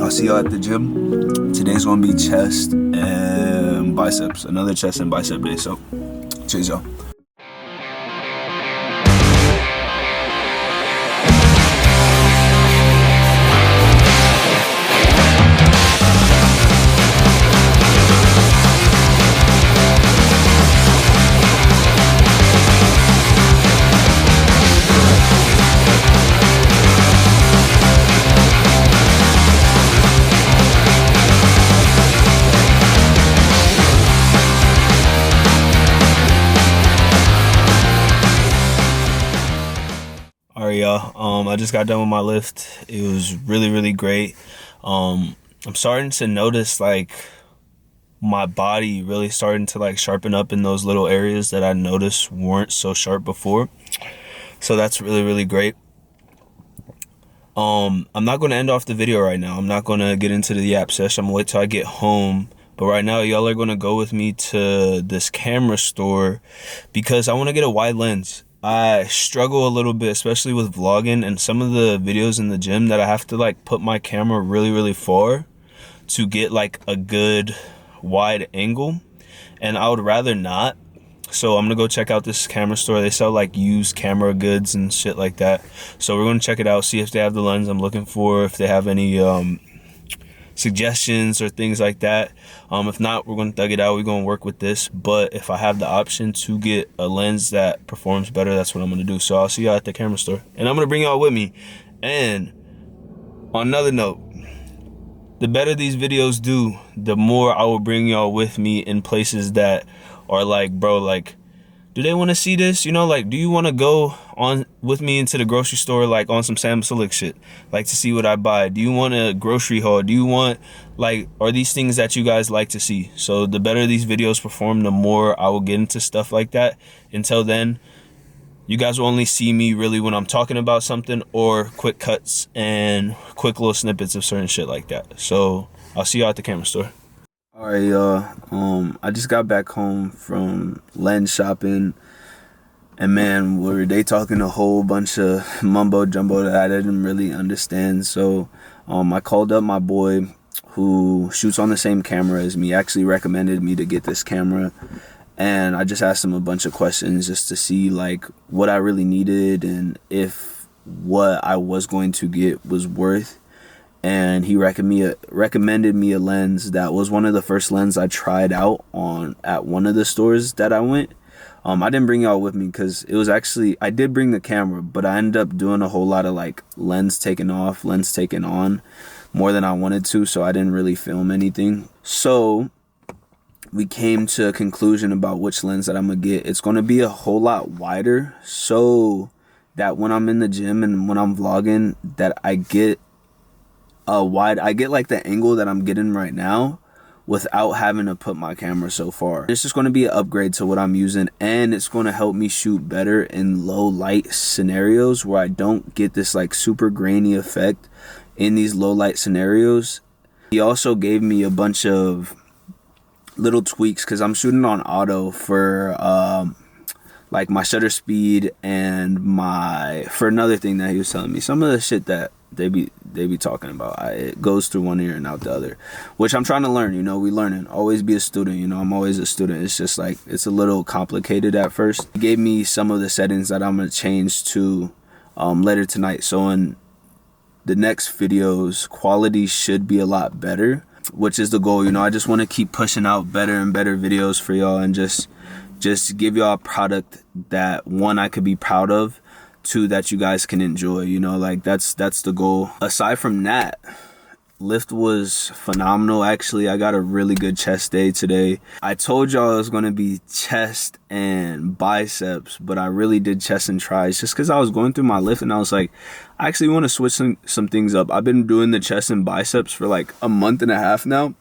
I'll see y'all at the gym. Today's gonna be chest and biceps. Another chest and bicep day, so cheers, y'all. Alright, y'all. I just got done with my lift. It was really great. I'm starting to notice like my body really starting to like sharpen up in those little areas that I noticed weren't so sharp before. So that's really great. I'm not gonna end off the video right now. I'm not gonna get into the app session. I'm gonna wait till I get home. But right now, y'all are gonna go with me to this camera store because I want to get a wide lens. I struggle a little bit, especially with vlogging and some of the videos in the gym that I have to like put my camera really far to get like a good wide angle, and I would rather not. So I'm gonna go check out this camera store. They sell like used camera goods and shit like that. So we're gonna check it out, see if they have the lens I'm looking for, if they have any suggestions or things like that. If not, we're gonna thug it out. We're gonna work with this, but if I have the option to get a lens that performs better, that's what I'm gonna do. So I'll see y'all at the camera store, and I'm gonna bring y'all with me. And on another note, the better these videos do, the more I will bring y'all with me in places that are like, bro, like, do they want to see this? You know, like, do you want to go on with me into the grocery store, like on some Sam Slick shit, like to see what I buy? Do you want a grocery haul? Do you want, like, are these things that you guys like to see? So the better these videos perform, the more I will get into stuff like that. Until then, you guys will only see me really when I'm talking about something, or quick cuts and quick little snippets of certain shit like that. So I'll see y'all at the camera store. Alright, y'all. I just got back home from lens shopping, and man, were they talking a whole bunch of mumbo jumbo that I didn't really understand. So I called up my boy who shoots on the same camera as me. Actually recommended me to get this camera, and I just asked him a bunch of questions just to see like what I really needed and if what I was going to get was worth. And he recommended me a lens that was one of the first lenses I tried out at one of the stores that I went. I didn't bring y'all with me because it was actually, I did bring the camera, but I ended up doing a whole lot of like lens taken off, lens taken on, more than I wanted to, so I didn't really film anything. So we came to a conclusion about which lens that I'm gonna get. It's gonna be a whole lot wider, so that when I'm in the gym and when I'm vlogging, that I get like the angle that I'm getting right now without having to put my camera so far. It's just going to be an upgrade to what I'm using, and it's going to help me shoot better in low light scenarios where I don't get this like super grainy effect in these low light scenarios. He also gave me a bunch of little tweaks because I'm shooting on auto for like my shutter speed and for another thing that he was telling me. Some of the shit that they be talking about, it goes through one ear and out the other, which I'm trying to learn. You know, we learning. Always be a student. You know, I'm always a student. It's just like, it's a little complicated at first. He gave me some of the settings that I'm gonna change to later tonight. So in the next videos, quality should be a lot better, which is the goal. You know, I just want to keep pushing out better and better videos for y'all, and just give y'all a product that, one, I could be proud of, two, that you guys can enjoy. You know, like that's the goal. Aside from that, lift was phenomenal. Actually, I got a really good chest day today. I told y'all it was going to be chest and biceps, but I really did chest and tris just because I was going through my lift and I was like, I actually want to switch some things up. I've been doing the chest and biceps for like a month and a half now,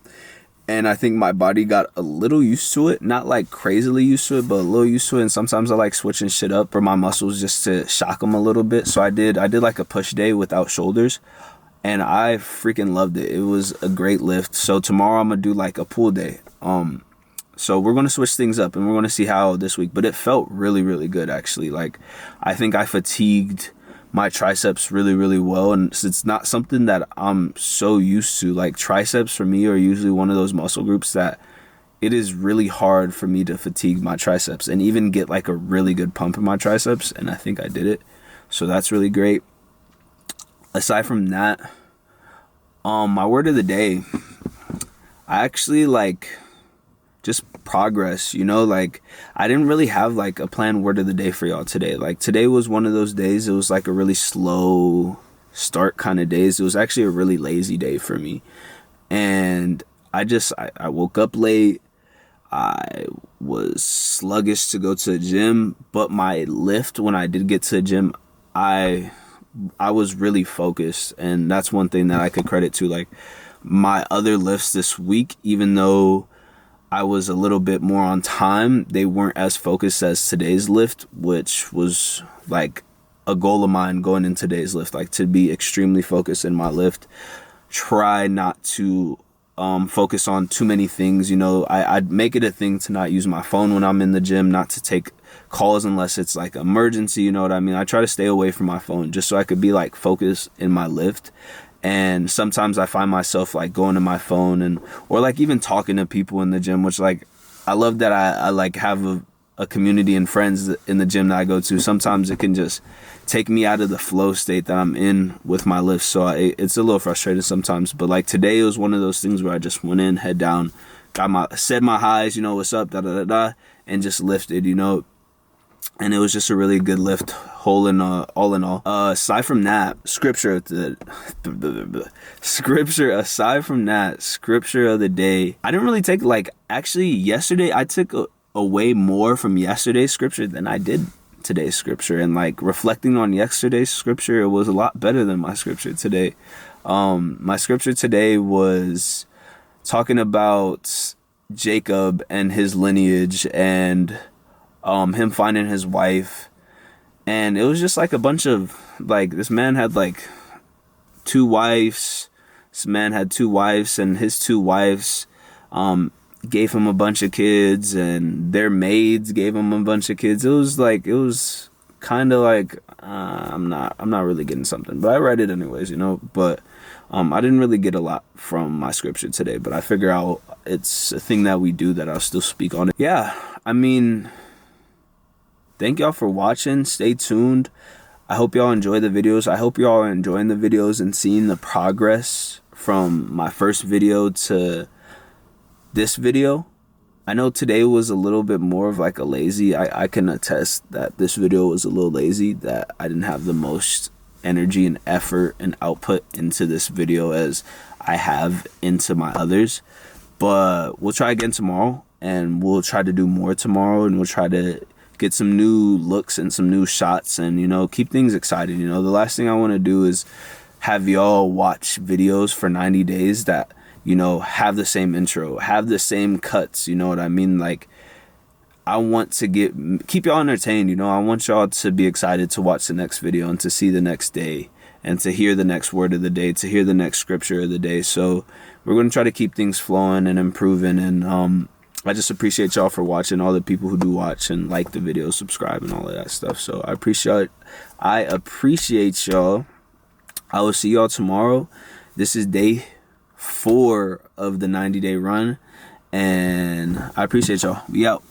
and I think my body got a little used to it. Not like crazily used to it, but a little used to it. And sometimes I like switching shit up for my muscles just to shock them a little bit. So I did like a push day without shoulders, and I freaking loved it. It was a great lift. So tomorrow I'm gonna do like a pull day. So we're gonna switch things up, and we're gonna see how this week. But it felt really good actually. Like, I think I fatigued my triceps really, really well. And it's not something that I'm so used to. Like triceps for me are usually one of those muscle groups that it is really hard for me to fatigue my triceps and even get like a really good pump in my triceps. And I think I did it. So that's really great. Aside from that, my word of the day, I actually like just progress, you know, like I didn't really have like a planned word of the day for y'all today. Like today was one of those days. It was like a really slow start kind of days. It was actually a really lazy day for me. And I woke up late. I was sluggish to go to the gym, but my lift, when I did get to the gym, I was really focused. And that's one thing that I could credit to. Like my other lifts this week, even though I was a little bit more on time, they weren't as focused as today's lift, which was like a goal of mine going in today's lift, like to be extremely focused in my lift. Try not to focus on too many things. You know, I'd make it a thing to not use my phone when I'm in the gym, not to take calls unless it's like emergency, you know what I mean? I try to stay away from my phone just so I could be like focused in my lift. And sometimes I find myself like going to my phone or like even talking to people in the gym, which like I love that I like have a community and friends in the gym that I go to. Sometimes it can just take me out of the flow state that I'm in with my lifts. So it's a little frustrating sometimes. But like today it was one of those things where I just went in, head down, said my highs, you know, what's up, and just lifted, you know. And it was just a really good lift, all in all. Aside from that, scripture of the day. I didn't really take actually yesterday I took away more from yesterday's scripture than I did today's scripture. And like reflecting on yesterday's scripture, it was a lot better than my scripture today. My scripture today was talking about Jacob and his lineage and him finding his wife. And it was just like a bunch of like, this man had like two wives. This man had two wives, and his two wives gave him a bunch of kids, and their maids gave him a bunch of kids. It was kind of like I'm not really getting something, but I read it anyways, you know. But I didn't really get a lot from my scripture today, but I figure out it's a thing that we do that I'll still speak on it. Yeah, I mean, thank y'all for watching. Stay tuned. I hope y'all enjoy the videos. I hope y'all are enjoying the videos and seeing the progress from my first video to this video. I know today was a little bit more of like a lazy. I can attest that this video was a little lazy, that I didn't have the most energy and effort and output into this video as I have into my others. But we'll try again tomorrow, and we'll try to do more tomorrow, and we'll try to get some new looks and some new shots, and, you know, keep things exciting. You know, the last thing I want to do is have y'all watch videos for 90 days that, you know, have the same intro, have the same cuts, you know what I mean? Like, I want to keep y'all entertained, you know. I want y'all to be excited to watch the next video and to see the next day and to hear the next word of the day, to hear the next scripture of the day. So we're going to try to keep things flowing and improving, and I just appreciate y'all for watching, all the people who do watch and like the video, subscribe, and all of that stuff. So I appreciate y'all. I will see y'all tomorrow. This is day 4 of the 90-day run, and I appreciate y'all. We out.